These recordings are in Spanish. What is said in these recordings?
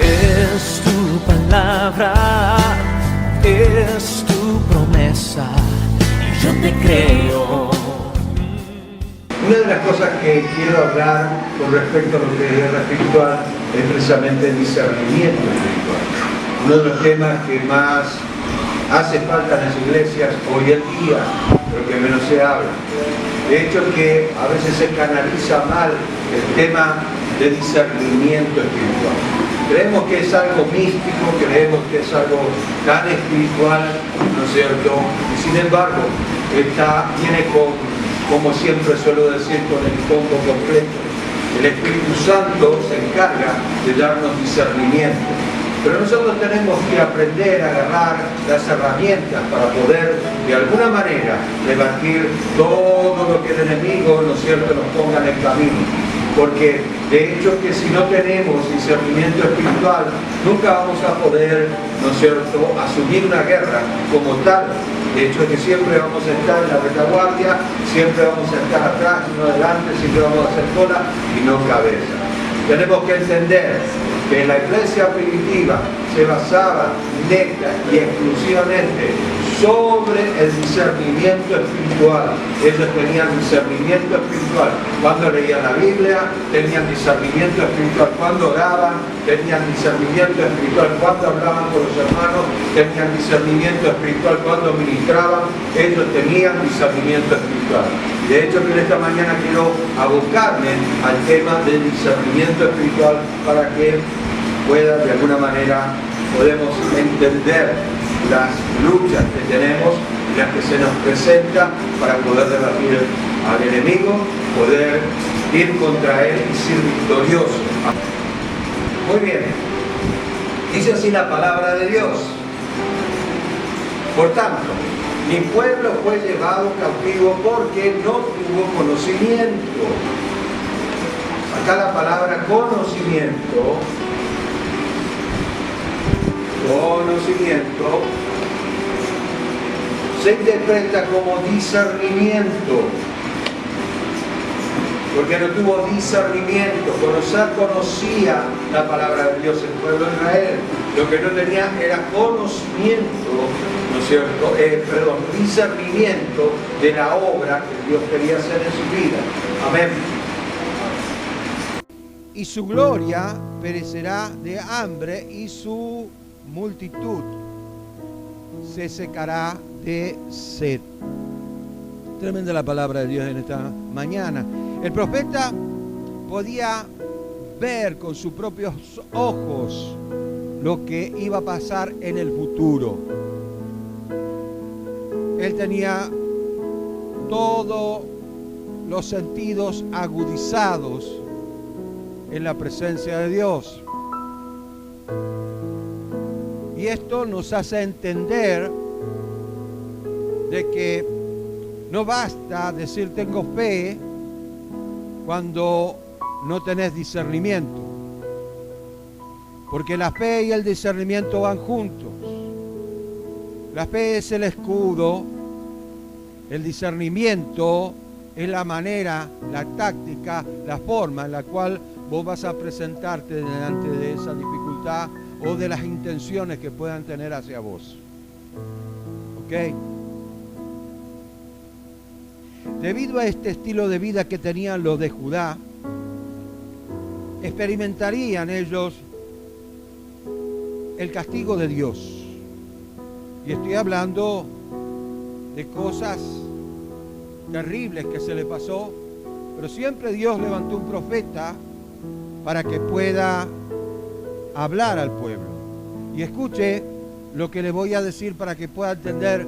Es tu palabra, es tu promesa, y yo te creo. Una de las cosas que quiero hablar con respecto a lo que es guerra espiritual es precisamente el discernimiento espiritual. Uno de los temas que más hace falta en las iglesias hoy en día, pero que menos se habla. De hecho, que a veces se canaliza mal el tema de discernimiento espiritual. Creemos que es algo místico, creemos que es algo tan espiritual, ¿no es cierto? Y sin embargo, viene con, como siempre suelo decir, con el combo completo. El Espíritu Santo se encarga de darnos discernimiento. Pero nosotros tenemos que aprender a agarrar las herramientas para poder, de alguna manera, rebatir todo lo que el enemigo, ¿no es cierto?, nos ponga en el camino. Porque de hecho que si no tenemos discernimiento espiritual, nunca vamos a poder, ¿no es cierto?, asumir una guerra como tal. De hecho que siempre vamos a estar en la retaguardia, siempre vamos a estar atrás, no adelante, siempre vamos a hacer cola y no cabeza. Tenemos que entender que la iglesia primitiva se basaba directa y exclusivamente sobre el discernimiento espiritual. Ellos tenían discernimiento espiritual cuando leían la Biblia, tenían discernimiento espiritual cuando oraban, tenían discernimiento espiritual cuando hablaban con los hermanos, tenían discernimiento espiritual cuando ministraban. Ellos tenían discernimiento espiritual. De hecho, que esta mañana quiero abocarme al tema del discernimiento espiritual para que pueda, de alguna manera, podemos entender las luchas que tenemos y las que se nos presentan para poder debatir al enemigo, poder ir contra él y ser victorioso. Muy bien, dice así la palabra de Dios. Por tanto, mi pueblo fue llevado cautivo porque no tuvo conocimiento. Acá la palabra conocimiento se interpreta como discernimiento, porque no tuvo discernimiento. Conocía la palabra de Dios el pueblo de Israel, lo que no tenía era conocimiento, ¿no es cierto? Discernimiento de la obra que Dios quería hacer en su vida. Amén. Y su gloria perecerá de hambre y su multitud se secará de sed. Tremenda la palabra de Dios en esta mañana. El profeta podía ver con sus propios ojos lo que iba a pasar en el futuro. Él tenía todos los sentidos agudizados en la presencia de Dios. Y esto nos hace entender de que no basta decir tengo fe cuando no tenés discernimiento. Porque la fe y el discernimiento van juntos. La fe es el escudo, el discernimiento es la manera, la táctica, la forma en la cual vos vas a presentarte delante de esa dificultad o de las intenciones que puedan tener hacia vos. ¿Ok? Debido a este estilo de vida que tenían los de Judá, experimentarían ellos el castigo de Dios. Y estoy hablando de cosas terribles que se le pasó, pero siempre Dios levantó un profeta para que pueda hablar al pueblo. Y escuche lo que le voy a decir para que pueda entender.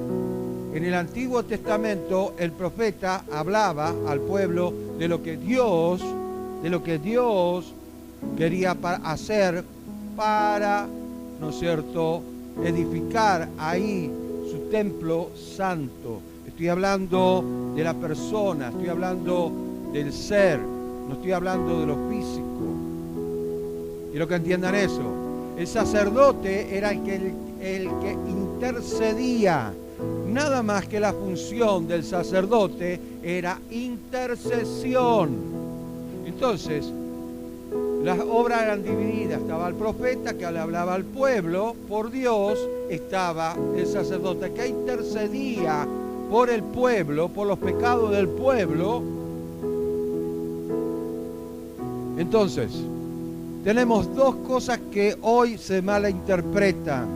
En el Antiguo Testamento el profeta hablaba al pueblo de lo que Dios quería hacer para, ¿no es cierto?, edificar ahí su templo santo. Estoy hablando de la persona, estoy hablando del ser, no estoy hablando de lo físico. Quiero que entiendan eso. El sacerdote era el que intercedía. Nada más que la función del sacerdote era intercesión. Entonces, Las obras eran divididas. Estaba el profeta que le hablaba al pueblo por Dios. Estaba el sacerdote que intercedía por el pueblo, por los pecados del pueblo. Entonces, tenemos dos cosas que hoy se malinterpretan.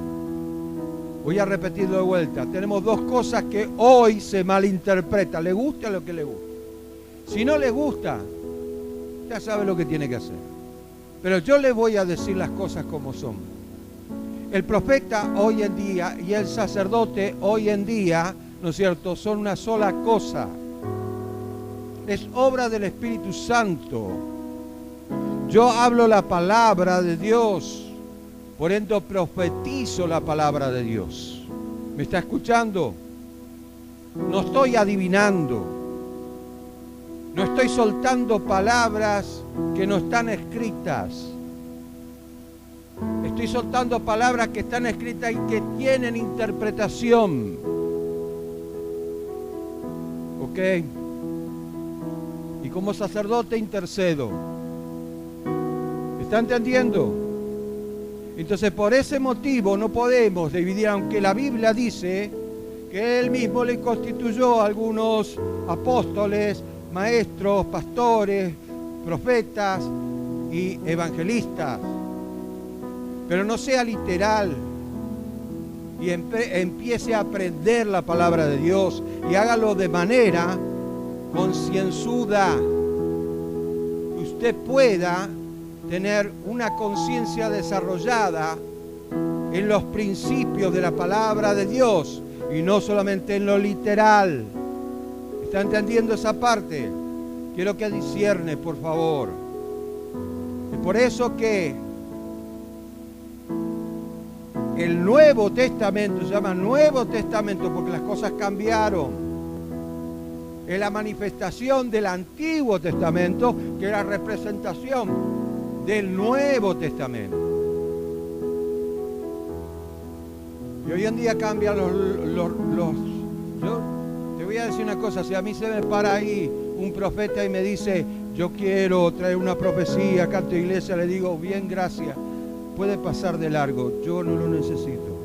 Voy a repetirlo de vuelta. Tenemos dos cosas que hoy se malinterpretan. Le gusta lo que le gusta. Si no le gusta, ya sabe lo que tiene que hacer. Pero yo le voy a decir las cosas como son. El profeta hoy en día y el sacerdote hoy en día, ¿no es cierto?, son una sola cosa. Es obra del Espíritu Santo. Yo hablo la palabra de Dios, por ende profetizo la palabra de Dios. ¿Me está escuchando? No estoy adivinando. No estoy soltando palabras que no están escritas. Estoy soltando palabras que están escritas y que tienen interpretación. ¿Ok? Y como sacerdote intercedo. ¿Está entendiendo? Entonces por ese motivo no podemos dividir, aunque la Biblia dice que Él mismo le constituyó a algunos apóstoles, maestros, pastores, profetas y evangelistas. Pero no sea literal y empiece a aprender la palabra de Dios y hágalo de manera concienzuda, que usted pueda tener una conciencia desarrollada en los principios de la palabra de Dios y no solamente en lo literal. ¿Está entendiendo esa parte? Quiero que discierne, por favor. Es por eso que el Nuevo Testamento se llama Nuevo Testamento porque las cosas cambiaron. Es la manifestación del Antiguo Testamento que era representación del Nuevo Testamento. Y hoy en día cambian los yo te voy a decir una cosa, si a mí se me para ahí un profeta y me dice, yo quiero traer una profecía acá a tu iglesia, le digo, bien, gracias, puede pasar de largo, yo no lo necesito.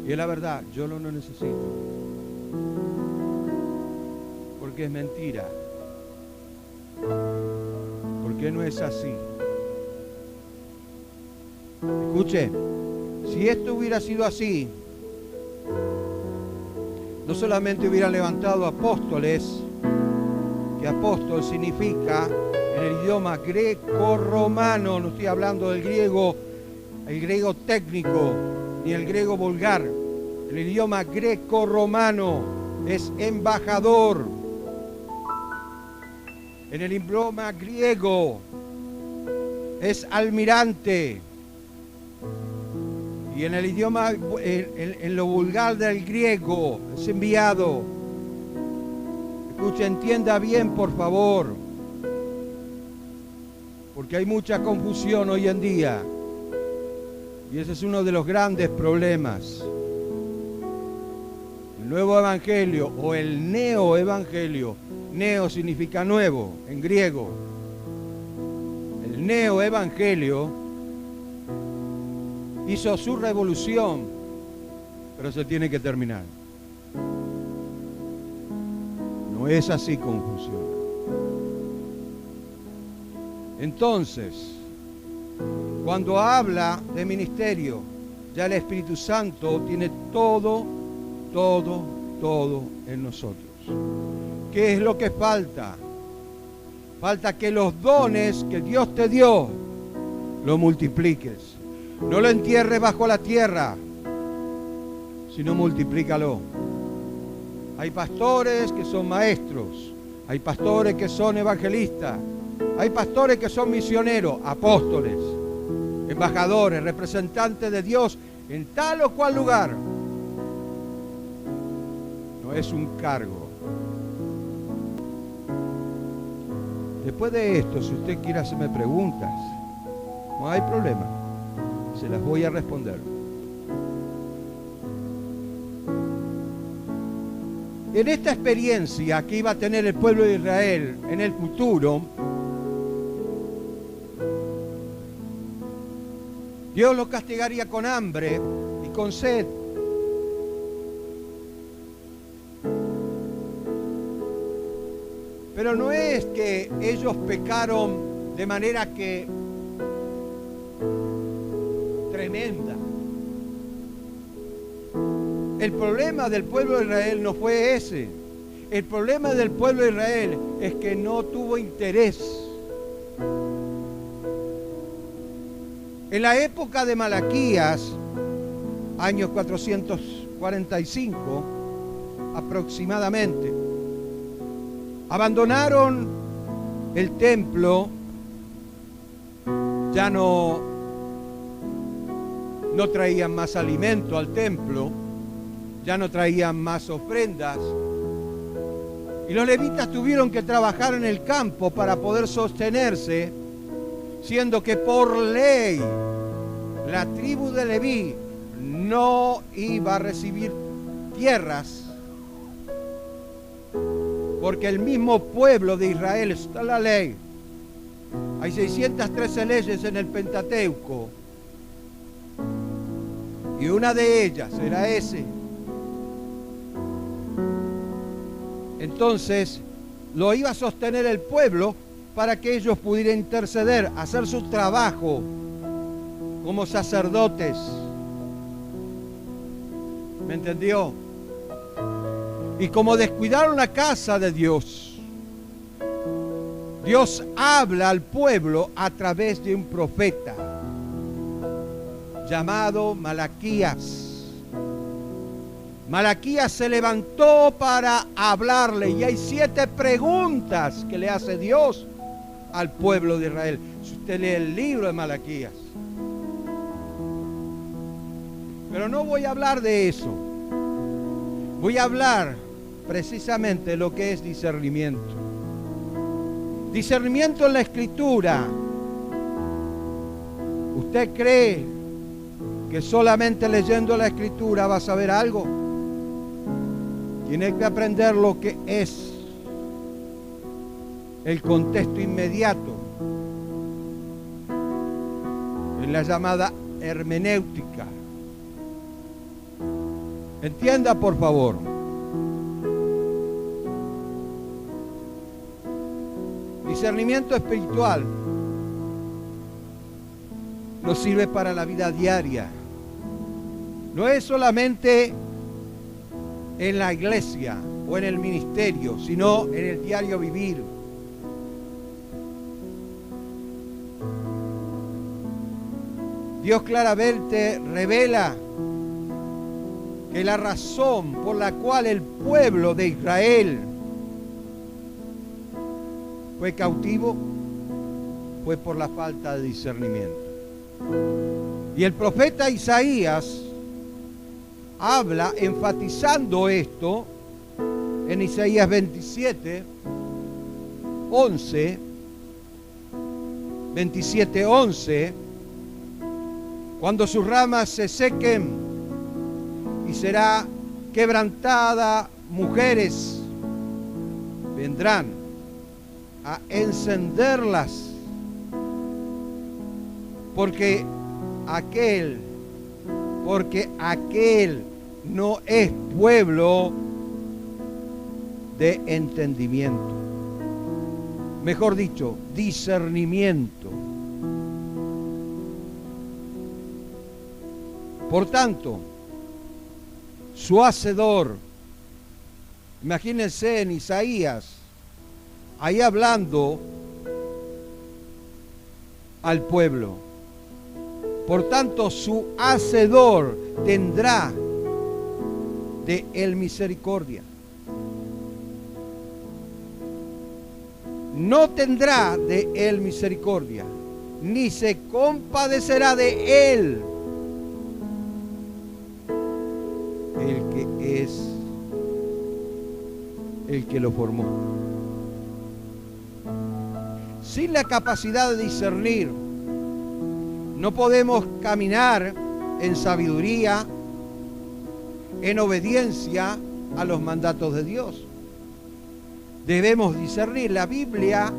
Y es la verdad, yo no lo necesito. Porque es mentira. Porque no es así. Escuche, si esto hubiera sido así, no solamente hubiera levantado apóstoles, que apóstol significa en el idioma greco-romano, no estoy hablando del griego, el griego técnico, ni el griego vulgar, el idioma greco-romano es embajador. En el idioma griego es almirante. Y en el idioma, en lo vulgar del griego, es enviado. Escuche, entienda bien, por favor. Porque hay mucha confusión hoy en día. Y ese es uno de los grandes problemas. El nuevo evangelio o el neoevangelio. Neo significa nuevo en griego. El neoevangelio hizo su revolución, pero se tiene que terminar. No es así como funciona. Entonces, cuando habla de ministerio, ya el Espíritu Santo tiene todo en nosotros. ¿Qué es lo que falta? Falta que los dones que Dios te dio, lo multipliques. No lo entierres bajo la tierra, sino multiplícalo. Hay pastores que son maestros, hay pastores que son evangelistas, hay pastores que son misioneros, apóstoles, embajadores, representantes de Dios en tal o cual lugar. No es un cargo. Después de esto, si usted quiere hacerme preguntas, no hay problema. Se las voy a responder. En esta experiencia que iba a tener el pueblo de Israel en el futuro, Dios los castigaría con hambre y con sed. Pero no es que ellos pecaron de manera que tremenda. El problema del pueblo de Israel no fue ese. El problema del pueblo de Israel es que no tuvo interés. En la época de Malaquías, años 445 aproximadamente, abandonaron el templo, ya no traían más alimento al templo, ya no traían más ofrendas. Y los levitas tuvieron que trabajar en el campo para poder sostenerse, siendo que por ley la tribu de Leví no iba a recibir tierras, porque el mismo pueblo de Israel, está la ley, hay 613 leyes en el Pentateuco, y una de ellas era ese. Entonces lo iba a sostener el pueblo para que ellos pudieran interceder, hacer su trabajo como sacerdotes. ¿Me entendió? Y como descuidaron la casa de Dios, Dios habla al pueblo a través de un profeta llamado Malaquías. Malaquías se levantó para hablarle y hay 7 preguntas que le hace Dios al pueblo de Israel. Si usted lee el libro de Malaquías. Pero no voy a hablar de eso. Voy a hablar precisamente de lo que es discernimiento. Discernimiento en la Escritura. ¿Usted cree que solamente leyendo la Escritura va a saber algo? Tiene que aprender lo que es el contexto inmediato, en la llamada hermenéutica. Entienda, por favor. Discernimiento espiritual nos sirve para la vida diaria. No es solamente en la iglesia o en el ministerio, sino en el diario vivir. Dios claramente revela que la razón por la cual el pueblo de Israel fue cautivo fue por la falta de discernimiento. Y el profeta Isaías habla enfatizando esto en Isaías 27, 11, 27, 11, cuando sus ramas se sequen y será quebrantada, mujeres vendrán a encenderlas, porque aquel no es pueblo de entendimiento. Mejor dicho, discernimiento. Por tanto, su hacedor, imagínense en Isaías, ahí hablando al pueblo. Por tanto, su hacedor tendrá de él misericordia. No tendrá de él misericordia, ni se compadecerá de él el que es el que lo formó. Sin la capacidad de discernir, no podemos caminar en sabiduría, en obediencia a los mandatos de Dios. Debemos discernir. La Biblia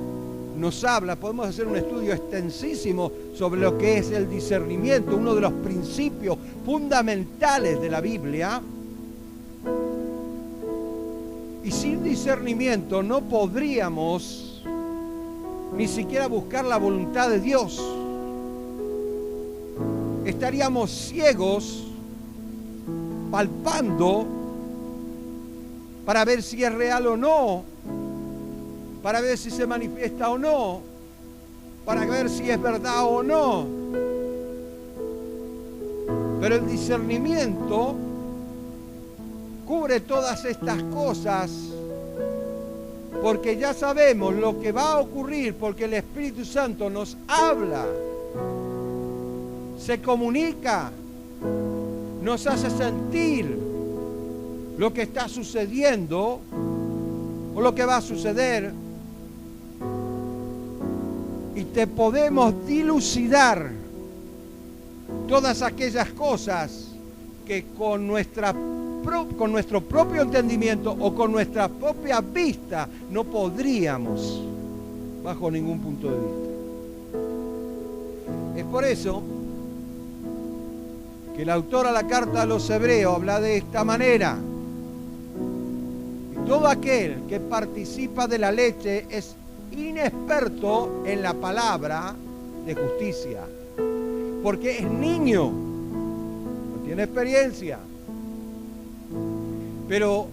nos habla, podemos hacer un estudio extensísimo sobre lo que es el discernimiento, uno de los principios fundamentales de la Biblia. Y sin discernimiento no podríamos ni siquiera buscar la voluntad de Dios. Estaríamos ciegos, palpando para ver si es real o no, para ver si se manifiesta o no, para ver si es verdad o no. Pero el discernimiento cubre todas estas cosas, porque ya sabemos lo que va a ocurrir, porque el Espíritu Santo nos habla, se comunica, nos hace sentir lo que está sucediendo o lo que va a suceder, y te podemos dilucidar todas aquellas cosas que con nuestro propio entendimiento o con nuestra propia vista no podríamos, bajo ningún punto de vista. Es por eso que el autor a la carta a los Hebreos habla de esta manera: todo aquel que participa de la leche es inexperto en la palabra de justicia, porque es niño, no tiene experiencia. Pero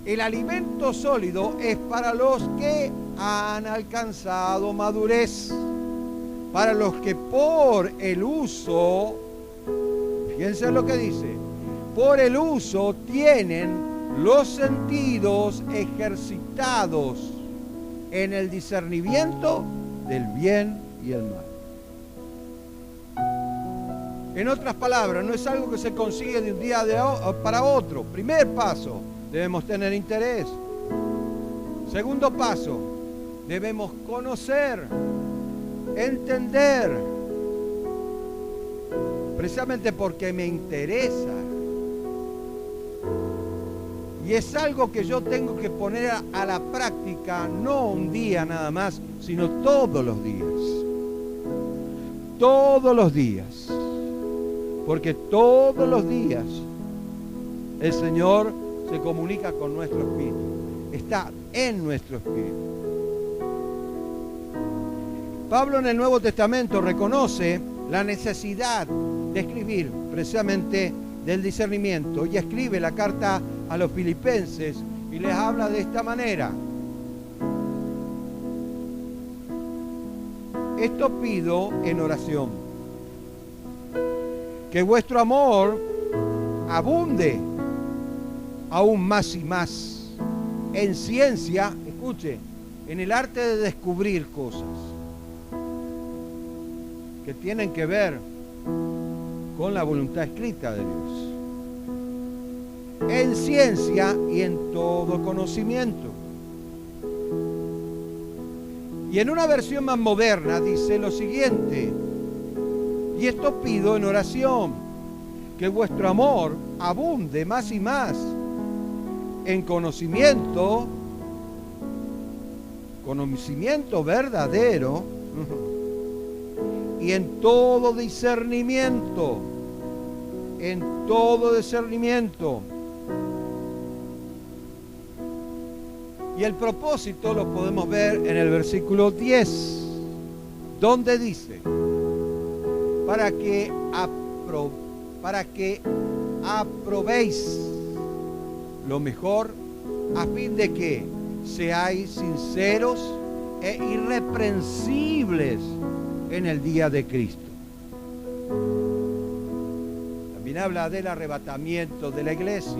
el alimento sólido es para los que han alcanzado madurez, para los que por el uso, fíjense lo que dice, por el uso tienen los sentidos ejercitados en el discernimiento del bien y el mal. En otras palabras, no es algo que se consigue de un día para otro. Primer paso, debemos tener interés. Segundo paso, debemos conocer, entender, precisamente porque me interesa. Y es algo que yo tengo que poner a la práctica, no un día nada más, sino todos los días. Todos los días. Porque todos los días el Señor se comunica con nuestro espíritu. Está en nuestro espíritu. Pablo en el Nuevo Testamento reconoce la necesidad de escribir precisamente del discernimiento, y escribe la carta a los Filipenses y les habla de esta manera: esto pido en oración, que vuestro amor abunde aún más y más en ciencia, escuche, en el arte de descubrir cosas que tienen que ver con la voluntad escrita de Dios, en ciencia y en todo conocimiento. Y en una versión más moderna dice lo siguiente: y esto pido en oración, que vuestro amor abunde más y más en conocimiento verdadero, y en todo discernimiento, Y el propósito lo podemos ver en el versículo 10, donde dice: para que aprobéis lo mejor, a fin de que seáis sinceros e irreprensibles en el día de Cristo. También habla del arrebatamiento de la iglesia.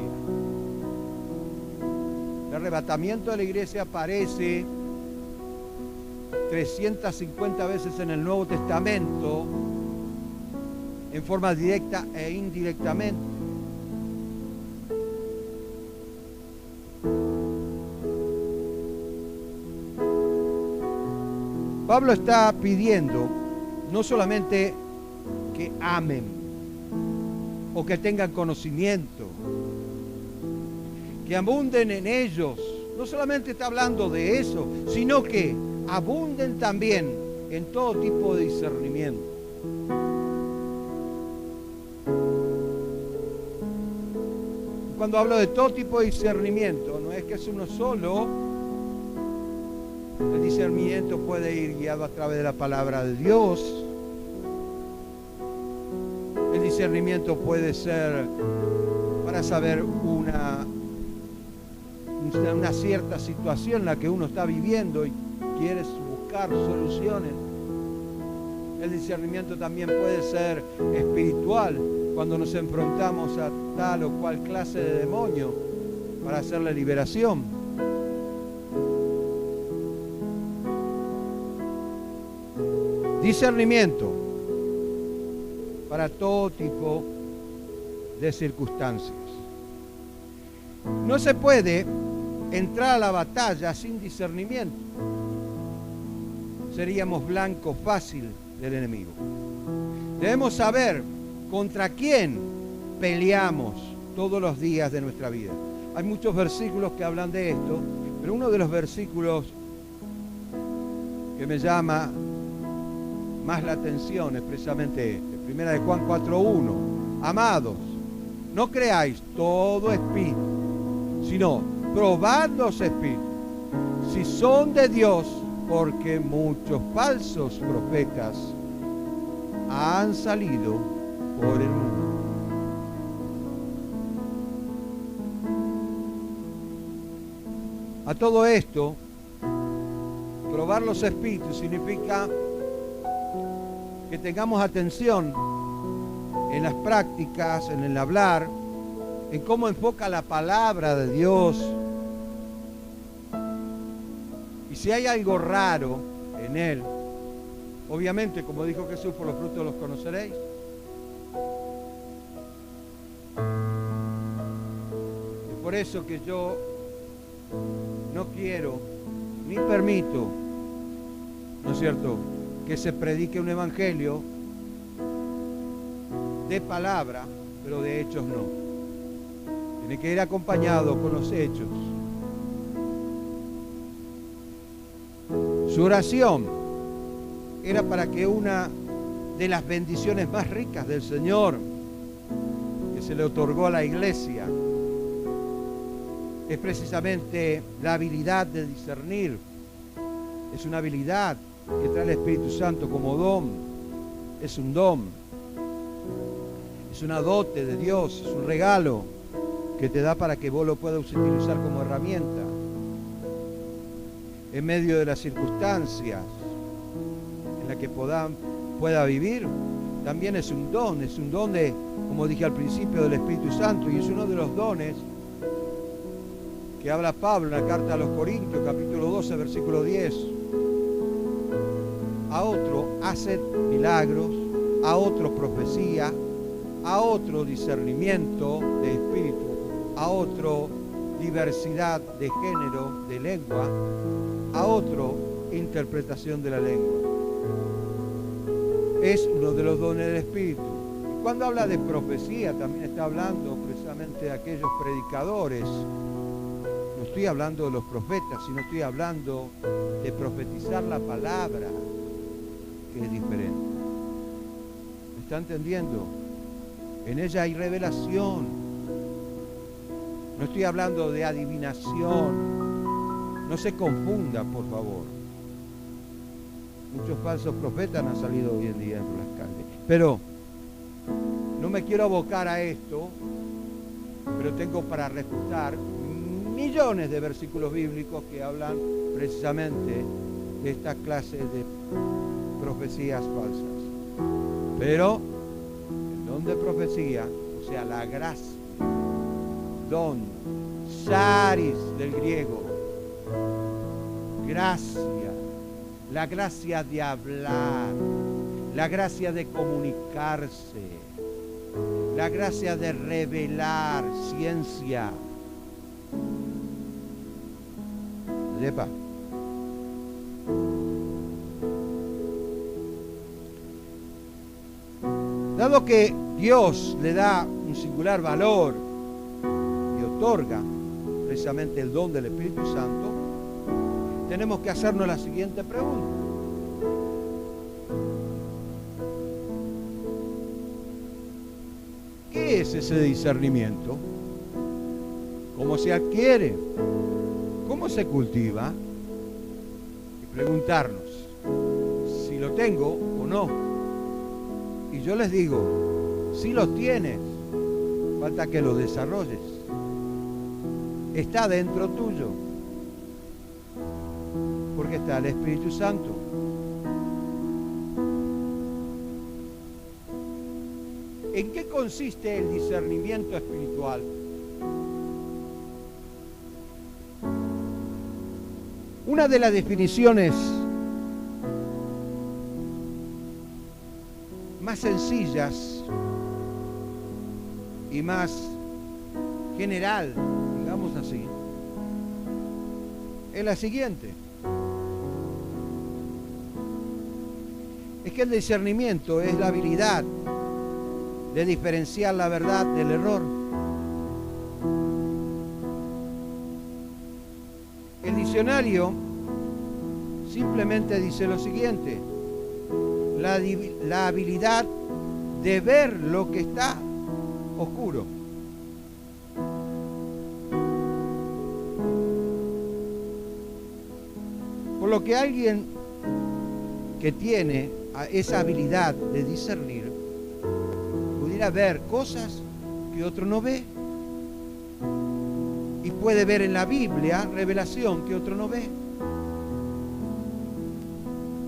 El arrebatamiento de la iglesia aparece 350 veces en el Nuevo Testamento, en forma directa e indirectamente. Pablo está pidiendo no solamente que amen o que tengan conocimiento, que abunden en ellos. No solamente está hablando de eso, sino que abunden también en todo tipo de discernimiento. Cuando hablo de todo tipo de discernimiento, no es que es uno solo. El discernimiento puede ir guiado a través de la palabra de Dios. El discernimiento puede ser para saber una cierta situación en la que uno está viviendo y quiere buscar soluciones. El discernimiento también puede ser espiritual, cuando nos enfrentamos a tal o cual clase de demonio para hacerle liberación. Discernimiento para todo tipo de circunstancias. No se puede entrar a la batalla sin discernimiento. Seríamos blanco fácil del enemigo. Debemos saber contra quién peleamos todos los días de nuestra vida. Hay muchos versículos que hablan de esto, pero uno de los versículos que me llama más la atención es precisamente este. Primera de Juan 4:1. Amados, no creáis todo espíritu, sino probad los espíritus, si son de Dios, porque muchos falsos profetas han salido por el mundo. A todo esto, probar los espíritus significa que tengamos atención en las prácticas, en el hablar, en cómo enfoca la palabra de Dios. Y si hay algo raro en él, obviamente, como dijo Jesús, por los frutos los conoceréis. Es por eso que yo no quiero ni permito, ¿no es cierto?, que se predique un evangelio de palabra, pero de hechos no. Tiene que ir acompañado con los hechos. Su oración era para que una de las bendiciones más ricas del Señor que se le otorgó a la iglesia es precisamente la habilidad de discernir. Es una habilidad que trae el Espíritu Santo como don. Es un don. Es una dote de Dios, es un regalo que te da para que vos lo puedas utilizar como herramienta en medio de las circunstancias en las que pueda vivir. También es un don de, como dije al principio, del Espíritu Santo, y es uno de los dones que habla Pablo en la carta a los Corintios, capítulo 12, versículo 10. A otro hace milagros, a otro profecía, a otro discernimiento de espíritu, a otro diversidad de género, de lengua, a otro interpretación de la lengua. Es uno de los dones del Espíritu. Cuando habla de profecía, también está hablando precisamente de aquellos predicadores. No estoy hablando de los profetas, sino estoy hablando de profetizar la palabra, que es diferente. ¿Me está entendiendo? En ella hay revelación. No estoy hablando de adivinación. No se confunda, por favor. Muchos falsos profetas han salido hoy en día por las calles. Pero no me quiero abocar a esto, pero tengo para refutar millones de versículos bíblicos que hablan precisamente de esta clase de profecías falsas. Pero el don de profecía, o sea, la gracia, don, charis del griego, gracia, la gracia de hablar, la gracia de comunicarse, la gracia de revelar ciencia. Sepa. Dado que Dios le da un singular valor y otorga precisamente el don del Espíritu Santo, tenemos que hacernos la siguiente pregunta. ¿Qué es ese discernimiento? ¿Cómo se adquiere? ¿Cómo se cultiva? Y preguntarnos si lo tengo o no. Y yo les digo, si lo tienes, falta que lo desarrolles. Está dentro tuyo. Porque está el Espíritu Santo. ¿En qué consiste el discernimiento espiritual? Una de las definiciones más sencillas y más general, digamos así, es la siguiente. Es que el discernimiento es la habilidad de diferenciar la verdad del error. El diccionario simplemente dice lo siguiente: la habilidad de ver lo que está oscuro. Por lo que alguien que tiene esa habilidad de discernir pudiera ver cosas que otro no ve, y puede ver en la Biblia revelación que otro no ve.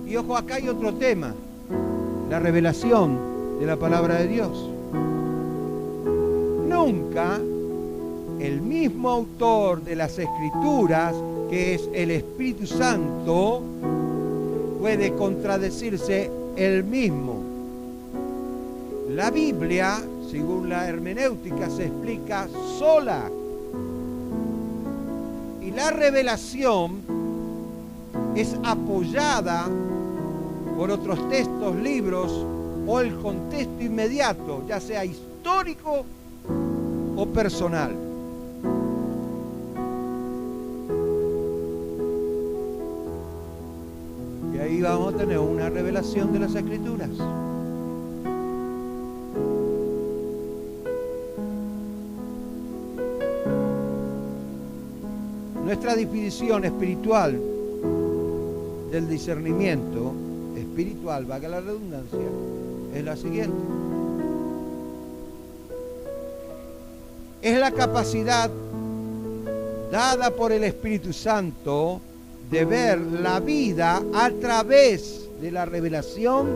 Y ojo, acá hay otro tema: la revelación de la palabra de Dios. Nunca el mismo autor de las Escrituras, que es el Espíritu Santo, puede contradecirse él mismo. La Biblia, según la hermenéutica, se explica sola. Y la revelación es apoyada por otros textos, libros o el contexto inmediato, ya sea histórico o personal. Y ahí vamos a tener una revelación de las Escrituras. Nuestra definición espiritual del discernimiento espiritual, valga la redundancia, es la siguiente: es la capacidad dada por el Espíritu Santo de ver la vida a través de la revelación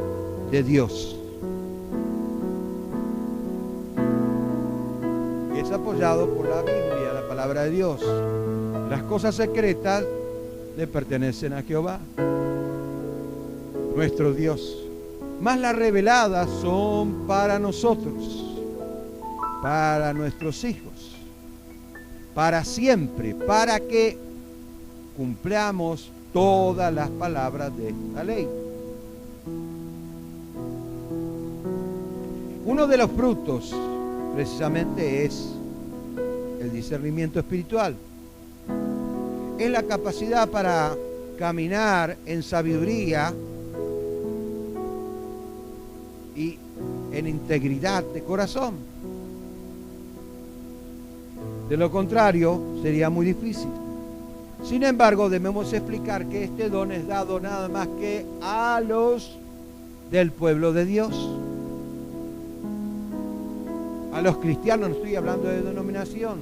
de Dios. Y es apoyado por la Biblia, la palabra de Dios. Las cosas secretas le pertenecen a Jehová, nuestro Dios. Mas las reveladas son para nosotros, para nuestros hijos, para siempre, para que cumplamos todas las palabras de esta ley. Uno de los frutos, precisamente, es el discernimiento espiritual. Es la capacidad para caminar en sabiduría y en integridad de corazón. De lo contrario, sería muy difícil. Sin embargo, debemos explicar que este don es dado nada más que a los del pueblo de Dios. A los cristianos, no estoy hablando de denominación.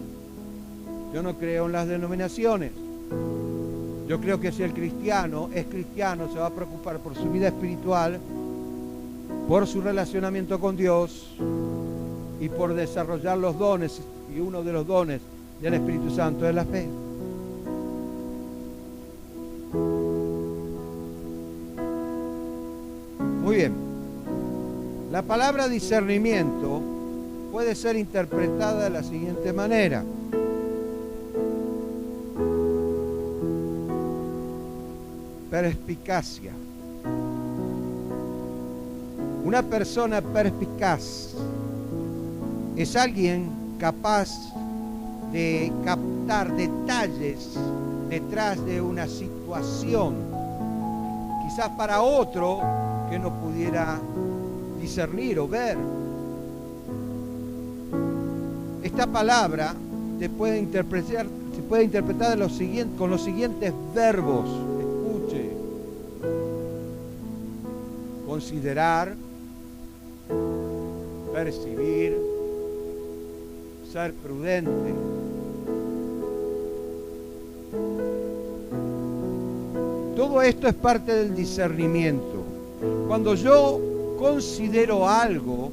Yo no creo en las denominaciones. Yo creo que si el cristiano es cristiano, se va a preocupar por su vida espiritual, por su relacionamiento con Dios y por desarrollar los dones, y uno de los dones del Espíritu Santo es la fe. Muy bien. La palabra discernimiento puede ser interpretada de la siguiente manera: perspicacia. Una persona perspicaz es alguien capaz de captar detalles detrás de una situación situación, quizás para otro que no pudiera discernir o ver. Esta palabra se puede interpretar con los siguientes verbos. Escuche: considerar, percibir, ser prudente. Todo esto es parte del discernimiento. Cuando yo considero algo,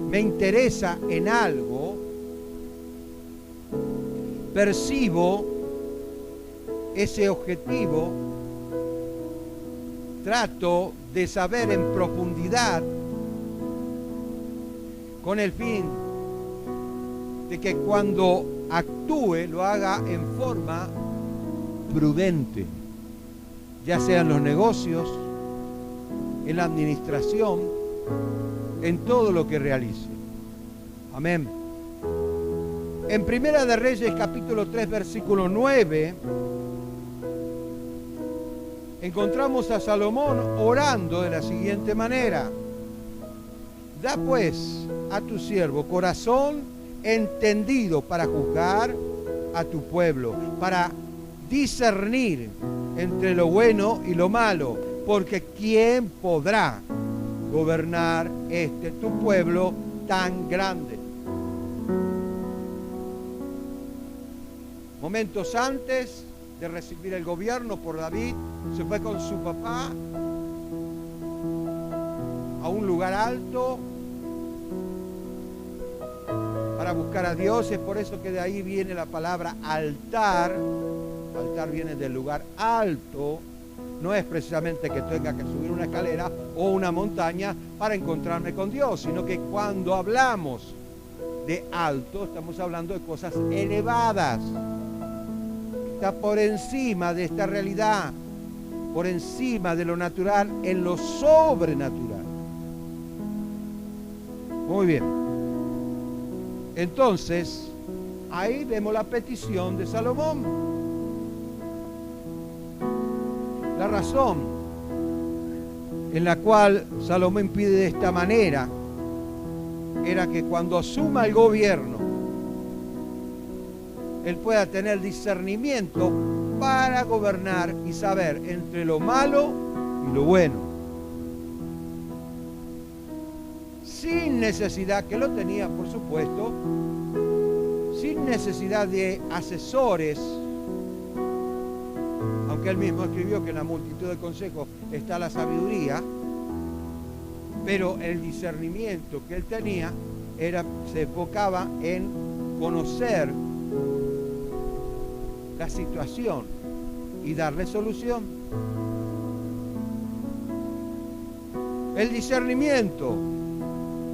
me interesa en algo, percibo ese objetivo, trato de saber en profundidad con el fin de que cuando actúe lo haga en forma prudente, ya sea en los negocios, en la administración, en todo lo que realice. Amén. En Primera de Reyes, capítulo 3, versículo 9, encontramos a Salomón orando de la siguiente manera: da pues a tu siervo corazón entendido para juzgar a tu pueblo, para discernir entre lo bueno y lo malo, porque ¿quién podrá gobernar tu pueblo tan grande? Momentos antes de recibir el gobierno por David, se fue con su papá a un lugar alto para buscar a Dios. Es por eso que de ahí viene la palabra altar. Altar viene del lugar alto. No es precisamente que tenga que subir una escalera o una montaña para encontrarme con Dios, sino que cuando hablamos de alto, estamos hablando de cosas elevadas. Está por encima de esta realidad, por encima de lo natural, en lo sobrenatural. Muy bien. Entonces, ahí vemos la petición de Salomón. La razón en la cual Salomón pide de esta manera era que cuando asuma el gobierno, él pueda tener discernimiento para gobernar y saber entre lo malo y lo bueno. Sin necesidad, que lo tenía por supuesto, sin necesidad de asesores, aunque él mismo escribió que en la multitud de consejos está la sabiduría, pero el discernimiento que él tenía se enfocaba en conocer la situación y darle solución. El discernimiento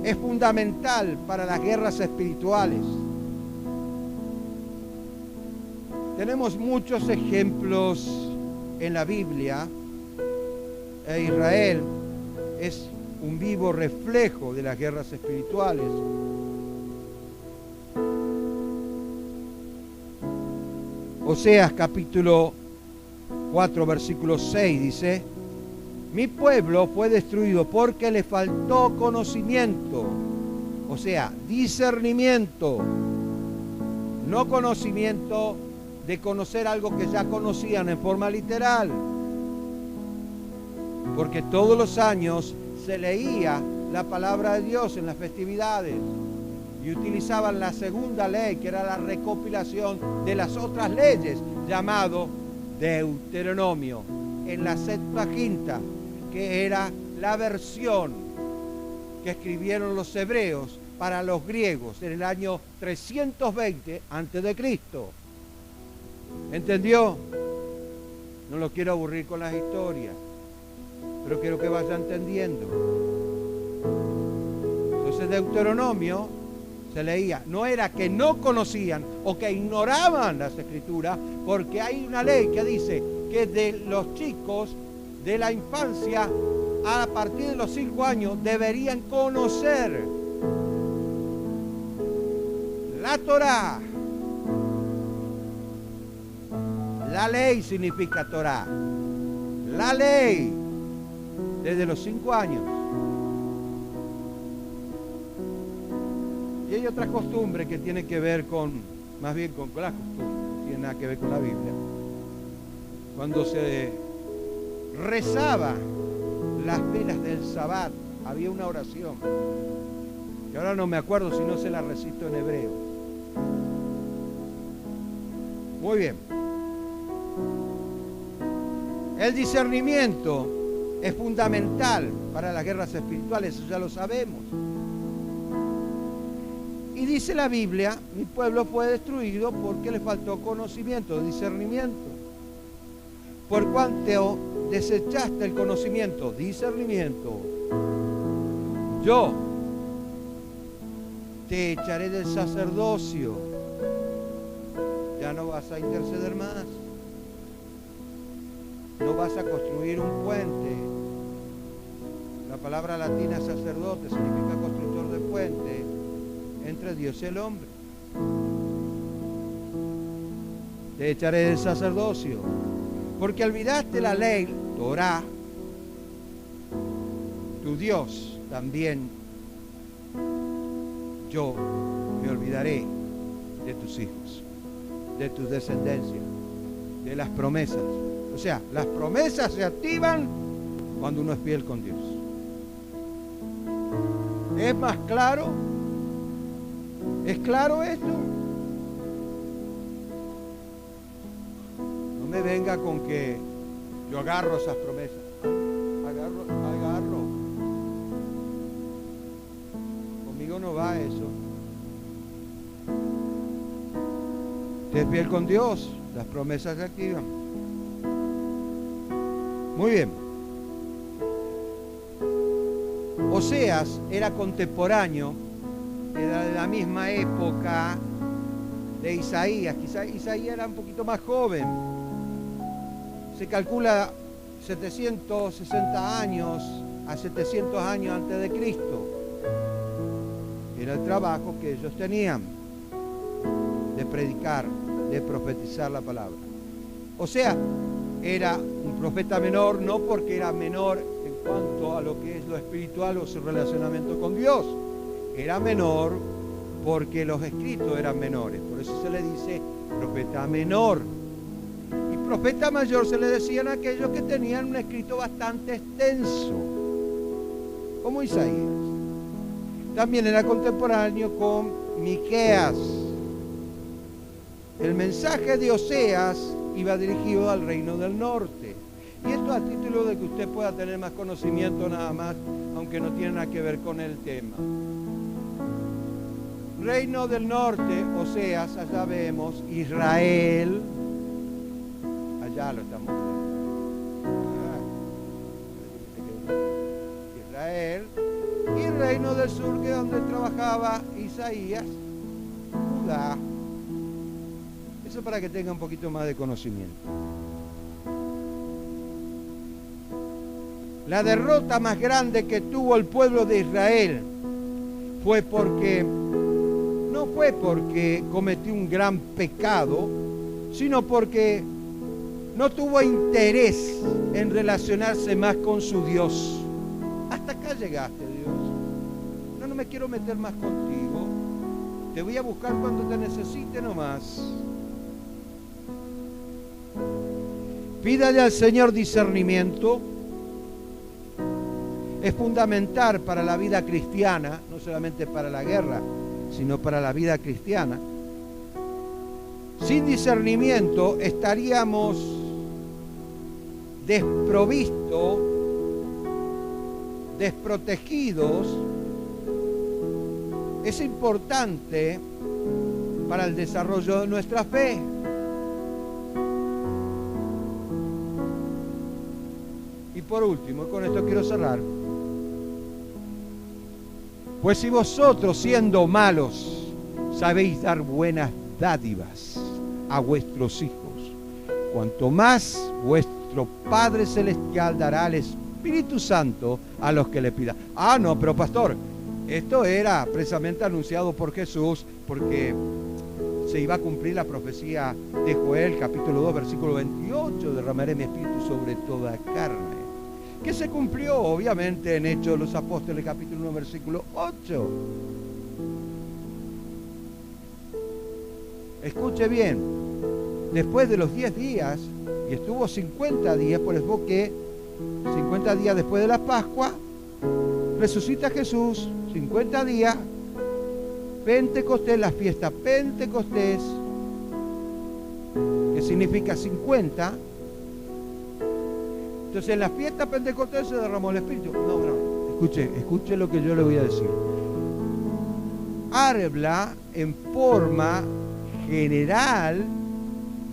es fundamental para las guerras espirituales. Tenemos muchos ejemplos en la Biblia. Israel es un vivo reflejo de las guerras espirituales. Oseas capítulo 4 versículo 6 dice: mi pueblo fue destruido porque le faltó conocimiento, o sea, discernimiento, no conocimiento de conocer algo que ya conocían en forma literal, porque todos los años se leía la palabra de Dios en las festividades y utilizaban la segunda ley, que era la recopilación de las otras leyes, llamado Deuteronomio, en la Septuaginta, que era la versión que escribieron los hebreos para los griegos en el año 320 a.C. ¿Entendió? No lo quiero aburrir con las historias, pero quiero que vaya entendiendo. Entonces Deuteronomio se leía, no era que no conocían o que ignoraban las escrituras, porque hay una ley que dice que de los chicos de la infancia a partir de los 5 años deberían conocer la Torá, La ley significa Torah. La ley, desde los 5 años. Y hay otra costumbre que tiene que ver más bien con las costumbres, no tiene nada que ver con la Biblia. Cuando se rezaba las velas del Sabbat, había una oración, que ahora no me acuerdo si no se la recito en hebreo. Muy bien. El discernimiento es fundamental para las guerras espirituales, eso ya lo sabemos. Y dice la Biblia, mi pueblo fue destruido porque le faltó conocimiento, discernimiento. Por cuanto desechaste el conocimiento, discernimiento, yo te echaré del sacerdocio. Ya no vas a interceder más. No vas a construir un puente. La palabra latina sacerdote significa constructor de puente entre Dios y el hombre. Te echaré del sacerdocio, porque olvidaste la ley, Torah, tu Dios también. Yo me olvidaré de tus hijos, de tu descendencia, de las promesas. O sea, las promesas se activan cuando uno es fiel con Dios. ¿Es más claro? ¿Es claro esto? No me venga con que yo agarro esas promesas. Agarro. Conmigo no va eso. Usted es fiel con Dios, las promesas se activan. Muy bien. Oseas era contemporáneo, era de la misma época de Isaías. Quizá Isaías era un poquito más joven. Se calcula 760 años a 700 años antes de Cristo. Era el trabajo que ellos tenían de predicar, de profetizar la palabra. O sea, era un profeta menor, no porque era menor en cuanto a lo que es lo espiritual o su relacionamiento con Dios. Era menor porque los escritos eran menores. Por eso se le dice profeta menor. Y profeta mayor se le decían a aquellos que tenían un escrito bastante extenso, como Isaías. También era contemporáneo con Miqueas. El mensaje de Oseas iba dirigido al reino del norte. Y esto a título de que usted pueda tener más conocimiento nada más, aunque no tiene nada que ver con el tema. Reino del norte, Oseas, allá vemos Israel. Allá lo estamos viendo. Israel. Y reino del sur, que es donde trabajaba Isaías, Judá. Eso para que tenga un poquito más de conocimiento. La derrota más grande que tuvo el pueblo de Israel no fue porque cometió un gran pecado, sino porque no tuvo interés en relacionarse más con su Dios. Hasta acá llegaste, Dios. No me quiero meter más contigo. Te voy a buscar cuando te necesite nomás. Pídale al Señor discernimiento. Es fundamental para la vida cristiana, no solamente para la guerra, sino para la vida cristiana. Sin discernimiento estaríamos desprovistos, desprotegidos. Es importante para el desarrollo de nuestra fe. Y por último, con esto quiero cerrar. Pues si vosotros, siendo malos, sabéis dar buenas dádivas a vuestros hijos, cuanto más vuestro Padre Celestial dará al Espíritu Santo a los que le pidan. Ah, no, pero pastor, esto era precisamente anunciado por Jesús, porque se iba a cumplir la profecía de Joel, capítulo 2, versículo 28, derramaré mi espíritu sobre toda carne, que se cumplió obviamente en Hechos de los Apóstoles, capítulo 1, versículo 8. Escuche bien, después de los 10 días, y estuvo 50 días, por eso que 50 días después de la Pascua, resucita Jesús, 50 días, Pentecostés, la fiesta Pentecostés, que significa 50. Entonces en la fiesta Pentecostés se derramó el Espíritu. No, escuche lo que yo le voy a decir. Habla en forma general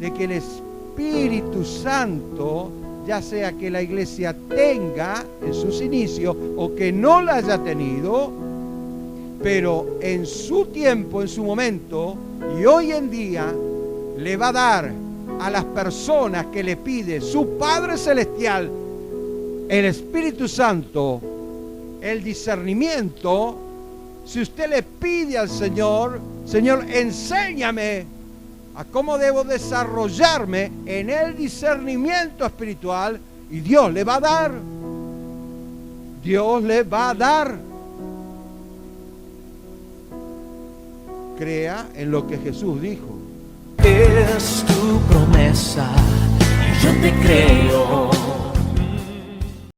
de que el Espíritu Santo, ya sea que la iglesia tenga en sus inicios o que no la haya tenido, pero en su tiempo, en su momento y hoy en día, le va a dar a las personas que le pide su Padre Celestial, el Espíritu Santo, el discernimiento. Si usted le pide al Señor, Señor, enséñame a cómo debo desarrollarme en el discernimiento espiritual, y Dios le va a dar. Dios le va a dar. Crea en lo que Jesús dijo. Es tu promesa y yo te creo.